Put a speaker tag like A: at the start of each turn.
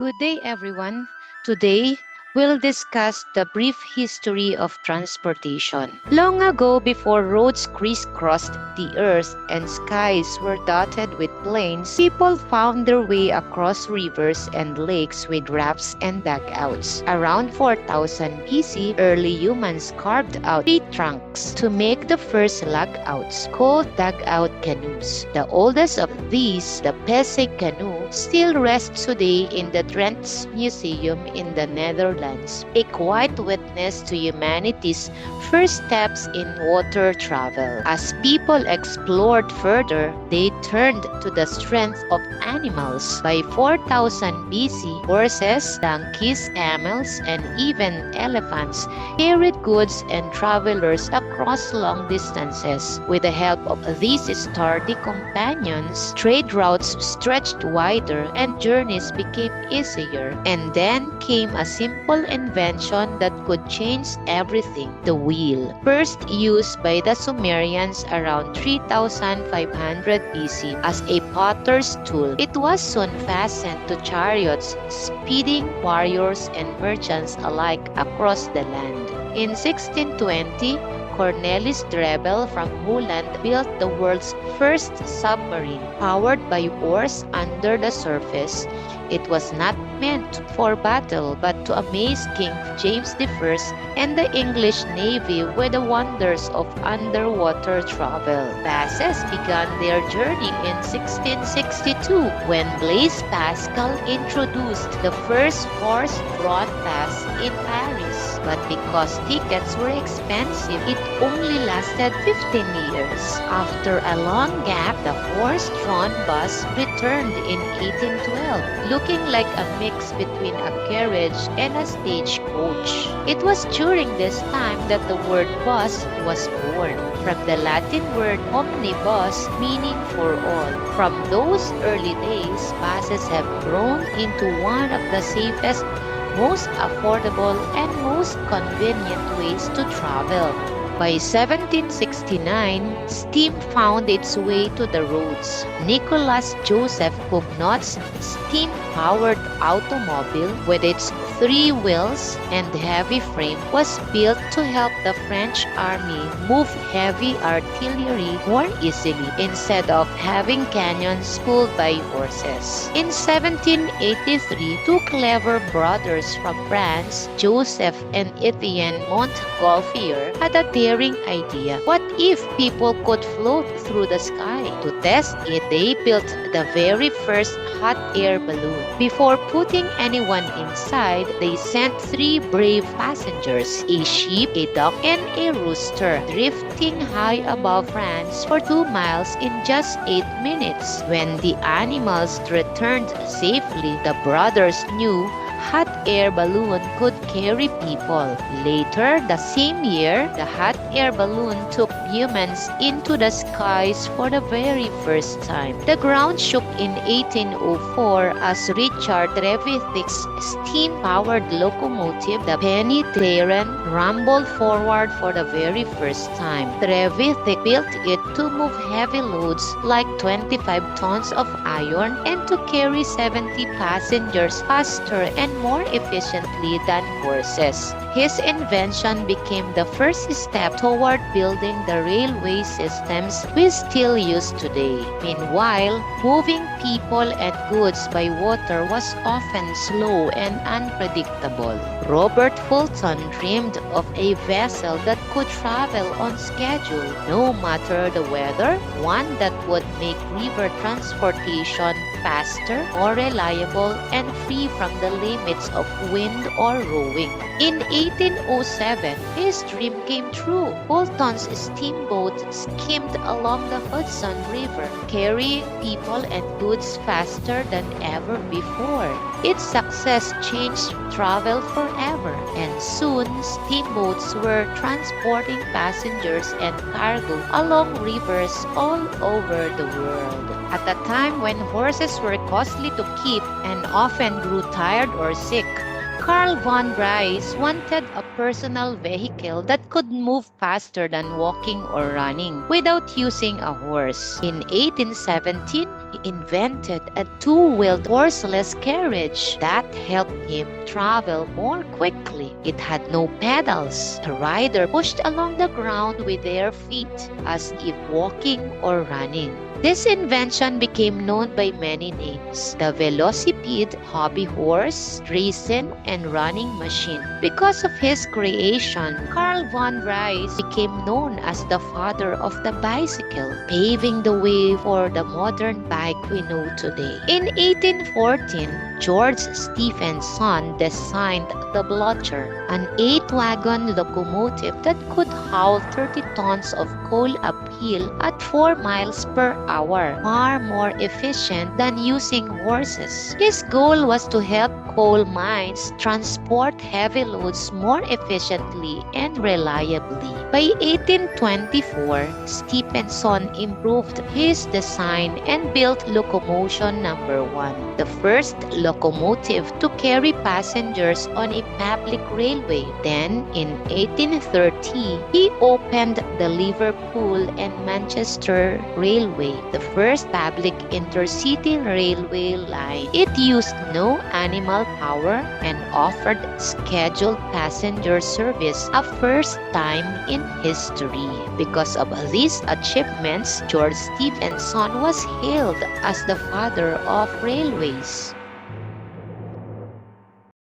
A: Good day, everyone. Today, we'll discuss the brief history of transportation. Long ago, before roads crisscrossed the earth and skies were dotted with plains, people found their way across rivers and lakes with rafts and dugouts. Around 4000 BC, early humans carved out tree trunks to make the first lugouts, called dugout canoes. The oldest of these, the Pesek canoe, still rests today in the Drents Museum in the Netherlands, a quiet witness to humanity's first steps in water travel. As people explored further, they turned to the strength of animals. By 4000 BC, horses, donkeys, camels, and even elephants carried goods and travelers across long distances. With the help of these sturdy companions, trade routes stretched wider and journeys became easier. And then came a simple invention that could change everything: the wheel. First used by the Sumerians around 3500 BC as a potter's tool, it was soon fastened to chariots, speeding warriors and merchants alike across the land. In 1620, Cornelis Drebbel from Holland built the world's first submarine, powered by oars under the surface. It was not meant for battle but to amaze King James I and the English Navy with the wonders of underwater travel. Passes began their journey in 1662 when Blaise Pascal introduced the first horse-drawn pass in Paris. But because tickets were expensive, it only lasted 15 years. After a long gap, the horse-drawn bus returned in 1812, looking like a mix between a carriage and a stagecoach. It was during this time that the word bus was born, from the Latin word omnibus, meaning for all. From those early days, buses have grown into one of the safest, most affordable, and most convenient ways to travel. By 1769, steam found its way to the roads. Nicolas Joseph Cugnot's steam-powered automobile, with its 3 wheels and heavy frame, was built to help the French army move heavy artillery more easily instead of having cannons pulled by horses. In 1783, two clever brothers from France, Joseph and Etienne Montgolfier, had a daring idea. What if people could float through the sky? To test it, they built the very first hot air balloon. Before putting anyone inside, they sent 3 brave passengers, a sheep, a duck, and a rooster, drifting high above France for 2 miles in just 8 minutes. When the animals returned safely, the brothers knew hot air balloon could carry people. Later, the same year, the hot air balloon took humans into the skies for the very first time. The ground shook in 1804 as Richard Trevithick's steam-powered locomotive, the Penny Theron, rumbled forward for the very first time. Trevithick built it to move heavy loads like 25 tons of iron and to carry 70 passengers faster and more efficiently than horses. His invention became the first step toward building the railway systems we still use today. Meanwhile, moving people and goods by water was often slow and unpredictable. Robert Fulton dreamed of a vessel that could travel on schedule, no matter the weather, one that would make river transportation faster, more reliable, and free from the limits of wind or rowing. In 1807, his dream came true. Fulton's steamboat skimmed along the Hudson River, carrying people and goods faster than ever before. Its success changed travel forever, and soon steamboats were transporting passengers and cargo along rivers all over the world. At a time when horses were costly to keep and often grew tired or sick, Karl von Bryce wanted a personal vehicle that could move faster than walking or running without using a horse. In 1817, He invented a two-wheeled horseless carriage that helped him travel more quickly. It had no pedals. The rider pushed along the ground with their feet as if walking or running. This invention became known by many names: the velocipede, hobby horse, racing, and running machine. Because of his creation, Carl von Reis became known as the father of the bicycle, paving the way for the modern bike we know today. In 1814, George Stephenson designed the Blücher, an 8-wagon locomotive that could haul 30 tons of coal uphill at 4 miles per hour, far more efficient than using horses. His goal was to help coal mines transport heavy loads more efficiently and reliably. By 1824, Stephenson improved his design and built locomotion number 1, the first locomotive to carry passengers on a public railway. Then, in 1830, he opened the Liverpool and Manchester Railway, the first public intercity railway line. It used no animal power and offered scheduled passenger service, a first time in history. Because of these achievements, George Stephenson was hailed as the father of railways.